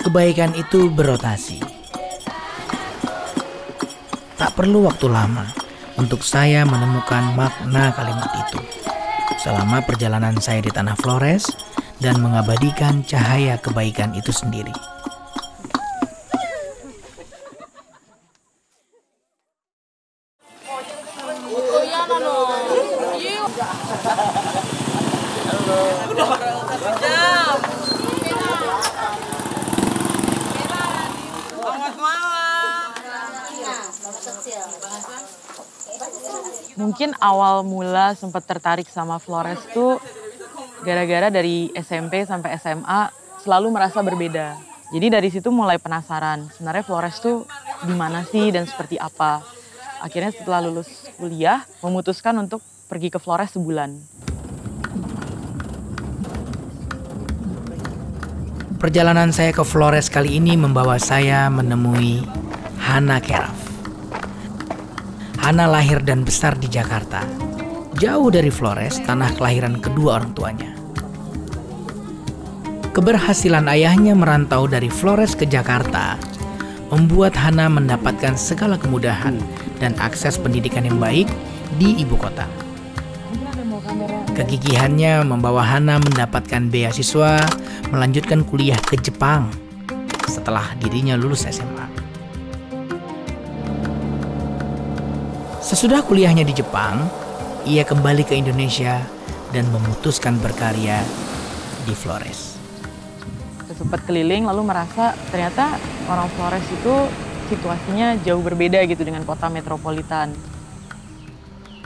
Kebaikan itu berotasi. Tak perlu waktu lama untuk saya menemukan makna kalimat itu. Selama perjalanan saya di tanah Flores dan mengabadikan cahaya kebaikan itu sendiri. Mungkin awal mula sempat tertarik sama Flores tuh gara-gara dari SMP sampai SMA selalu merasa berbeda. Jadi dari situ mulai penasaran, sebenarnya Flores tuh di mana sih dan seperti apa. Akhirnya setelah lulus kuliah, memutuskan untuk pergi ke Flores sebulan. Perjalanan saya ke Flores kali ini membawa saya menemui Hana Keraf. Hana lahir dan besar di Jakarta, jauh dari Flores, tanah kelahiran kedua orang tuanya. Keberhasilan ayahnya merantau dari Flores ke Jakarta membuat Hana mendapatkan segala kemudahan dan akses pendidikan yang baik di ibu kota. Kegigihannya membawa Hana mendapatkan beasiswa melanjutkan kuliah ke Jepang setelah dirinya lulus SMA. Sesudah kuliahnya di Jepang, ia kembali ke Indonesia dan memutuskan berkarya di Flores. Sempat keliling lalu merasa ternyata orang Flores itu situasinya jauh berbeda gitu dengan kota metropolitan.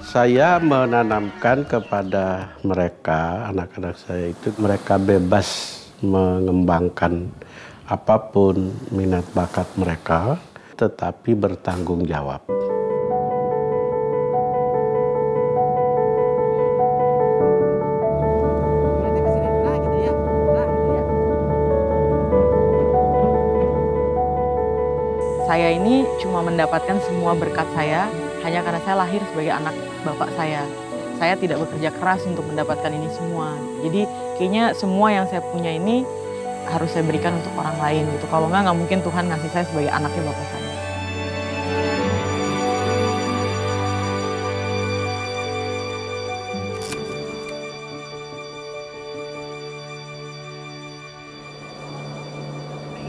Saya menanamkan kepada mereka, anak-anak saya itu mereka bebas mengembangkan apapun minat bakat mereka, tetapi bertanggung jawab. Saya ini cuma mendapatkan semua berkat saya hanya karena saya lahir sebagai anak bapak saya. Saya tidak bekerja keras untuk mendapatkan ini semua. Jadi kayaknya semua yang saya punya ini harus saya berikan untuk orang lain gitu. Kalau nggak mungkin Tuhan ngasih saya sebagai anaknya bapak saya.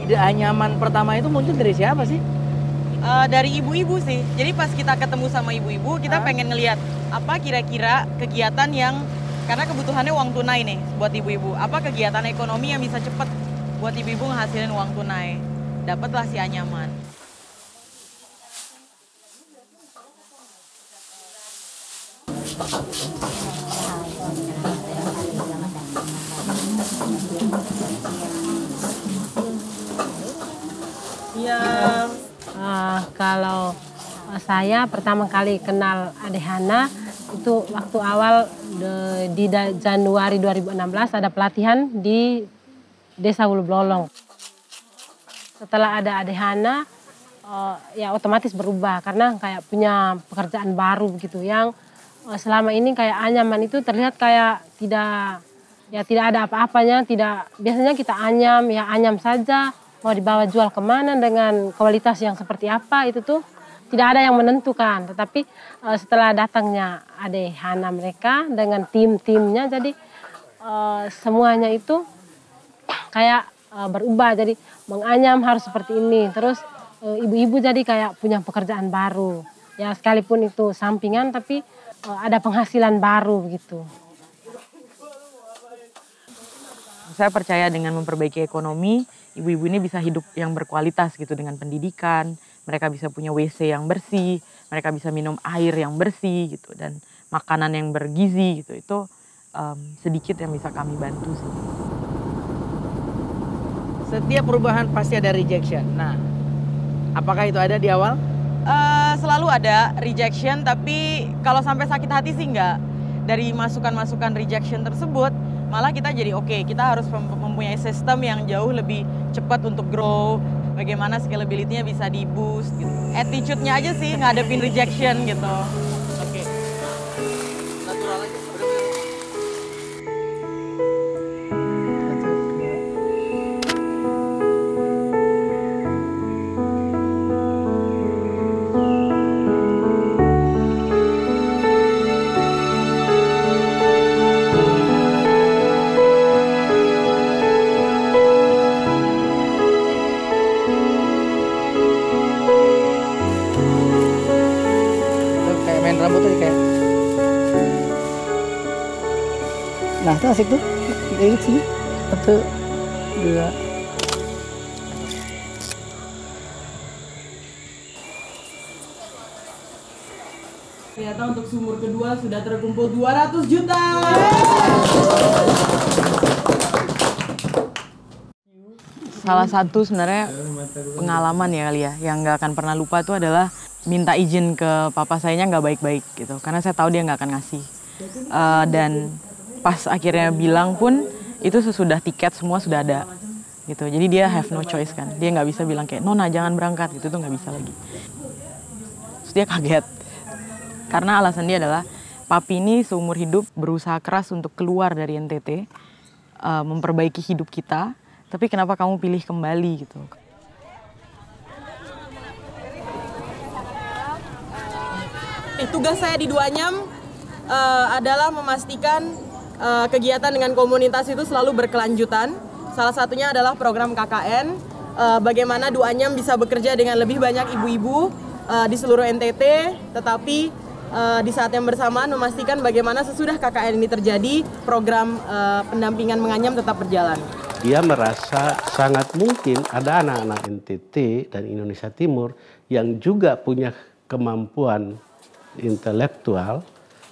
Ide anyaman pertama itu muncul dari siapa sih? Dari ibu-ibu sih. Jadi pas kita ketemu sama ibu-ibu, kita pengen ngelihat apa kira-kira kegiatan yang, karena kebutuhannya uang tunai nih buat ibu-ibu. Apa kegiatan ekonomi yang bisa cepet buat ibu-ibu ngehasilin uang tunai. Dapatlah si anyaman. Kalau saya pertama kali kenal Ade Hana itu waktu awal di Januari 2016 ada pelatihan di Desa Ulu Blolong. Setelah ada Ade Hana ya otomatis berubah karena kayak punya pekerjaan baru gitu yang selama ini kayak anyaman itu terlihat kayak tidak ada apa-apanya, biasanya kita anyam saja. Mau dibawa jual kemana dengan kualitas yang seperti apa itu tuh tidak ada yang menentukan. Tetapi setelah datangnya Ade Hana mereka dengan tim-timnya jadi semuanya itu kayak berubah. Jadi menganyam harus seperti ini. Terus ibu-ibu jadi kayak punya pekerjaan baru. Ya sekalipun itu sampingan tapi ada penghasilan baru gitu. Saya percaya dengan memperbaiki ekonomi, ibu-ibu ini bisa hidup yang berkualitas gitu dengan pendidikan, mereka bisa punya WC yang bersih, mereka bisa minum air yang bersih gitu dan makanan yang bergizi gitu. Itu sedikit yang bisa kami bantu sih. Setiap perubahan pasti ada rejection. Nah, apakah itu ada di awal? Selalu ada rejection, tapi kalau sampai sakit hati sih enggak. Dari masukan-masukan rejection tersebut, malah kita jadi oke, kita harus mempunyai sistem yang jauh lebih cepat untuk grow, bagaimana scalability-nya bisa di-boost gitu. Attitude-nya aja sih ngadepin rejection gitu. Oke. Natural aja. Nah, itu asik tuh. Dari sini. 1, 2. Ternyata untuk sumur kedua sudah terkumpul 200 juta. Salah satu sebenarnya pengalaman ya kali ya, yang nggak akan pernah lupa itu adalah minta izin ke papa sayanya nggak baik-baik gitu. Karena saya tahu dia nggak akan ngasih. Dan pas akhirnya bilang pun, itu sesudah tiket semua sudah ada gitu. Jadi dia have no choice kan. Dia nggak bisa bilang kayak, Nona jangan berangkat gitu, tuh nggak bisa lagi. Terus dia kaget. Karena alasan dia adalah, papi ini seumur hidup berusaha keras untuk keluar dari NTT, memperbaiki hidup kita, tapi kenapa kamu pilih kembali gitu. Tugas saya di Duanyam adalah memastikan kegiatan dengan komunitas itu selalu berkelanjutan. Salah satunya adalah program KKN, bagaimana Duanyam bisa bekerja dengan lebih banyak ibu-ibu di seluruh NTT, tetapi di saat yang bersamaan memastikan bagaimana sesudah KKN ini terjadi, program pendampingan menganyam tetap berjalan. Dia merasa sangat mungkin ada anak-anak NTT dan Indonesia Timur yang juga punya kemampuan intelektual,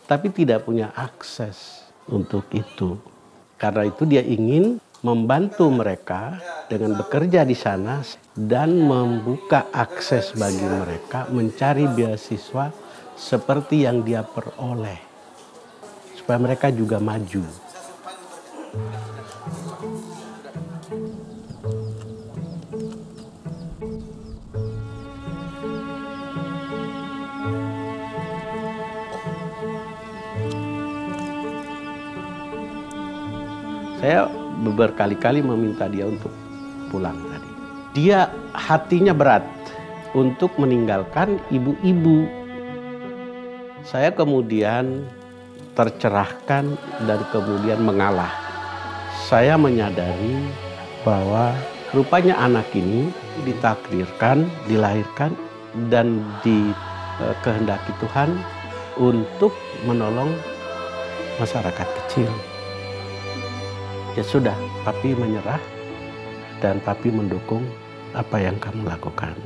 tapi tidak punya akses untuk itu. Karena itu dia ingin membantu mereka dengan bekerja di sana dan membuka akses bagi mereka mencari beasiswa seperti yang dia peroleh, supaya mereka juga maju. Saya berkali-kali meminta dia untuk pulang tadi. Dia hatinya berat untuk meninggalkan ibu-ibu. Saya kemudian tercerahkan dan kemudian mengalah. Saya menyadari bahwa rupanya anak ini ditakdirkan, dilahirkan dan dikehendaki Tuhan untuk menolong masyarakat kecil. Ya sudah, papi menyerah dan papi mendukung apa yang kamu lakukan.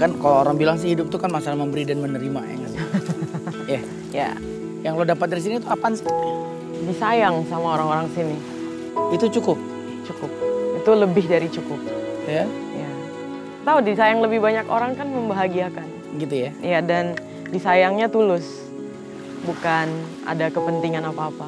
Kan kalau orang bilang sih hidup tuh kan masalah memberi dan menerima ya kan? Ya. Yang lo dapat dari sini tuh apaan sih? Disayang sama orang-orang sini. Itu cukup? Cukup. Itu lebih dari cukup. Ya? Ya. Tahu disayang lebih banyak orang kan membahagiakan. Gitu ya? Iya, dan disayangnya tulus. Bukan ada kepentingan apa-apa.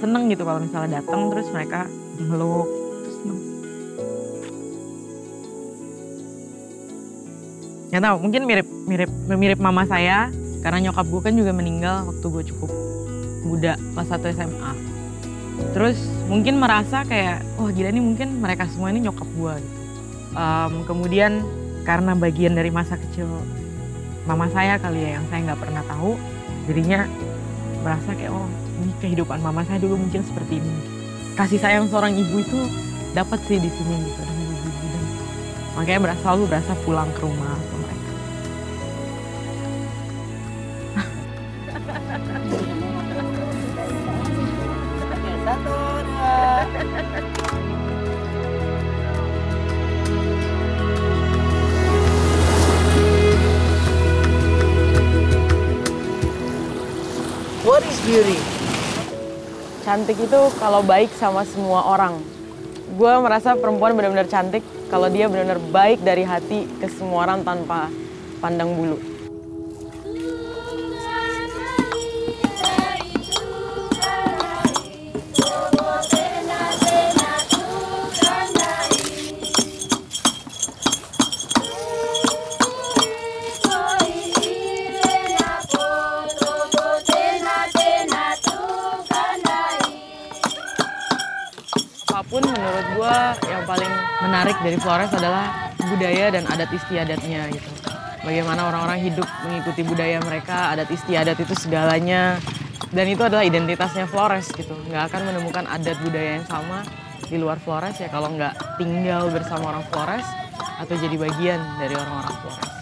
Seneng gitu kalau misalnya datang terus mereka meluk, terus seneng. Nggak tahu, mungkin mirip mama saya karena nyokap gue kan juga meninggal waktu gue cukup muda, kelas 1 SMA. Terus mungkin merasa kayak, wah gila nih mungkin mereka semua ini nyokap gue gitu. Kemudian karena bagian dari masa kecil mama saya kali ya yang saya nggak pernah tahu, jadinya merasa kayak oh ini kehidupan mama saya dulu mungkin seperti ini. Kasih sayang seorang ibu itu dapat sih di sini gitu dengan ibu-ibu, dan makanya selalu berasa pulang ke rumah ke mereka. Satu, dua. What is beauty? Cantik itu kalau baik sama semua orang. Gue merasa perempuan benar-benar cantik kalau dia benar-benar baik dari hati ke semua orang tanpa pandang bulu. menarik dari Flores adalah budaya dan adat istiadatnya gitu. Bagaimana orang-orang hidup mengikuti budaya mereka, adat istiadat itu segalanya. Dan itu adalah identitasnya Flores gitu. Nggak akan menemukan adat budaya yang sama di luar Flores ya kalau nggak tinggal bersama orang Flores atau jadi bagian dari orang-orang Flores.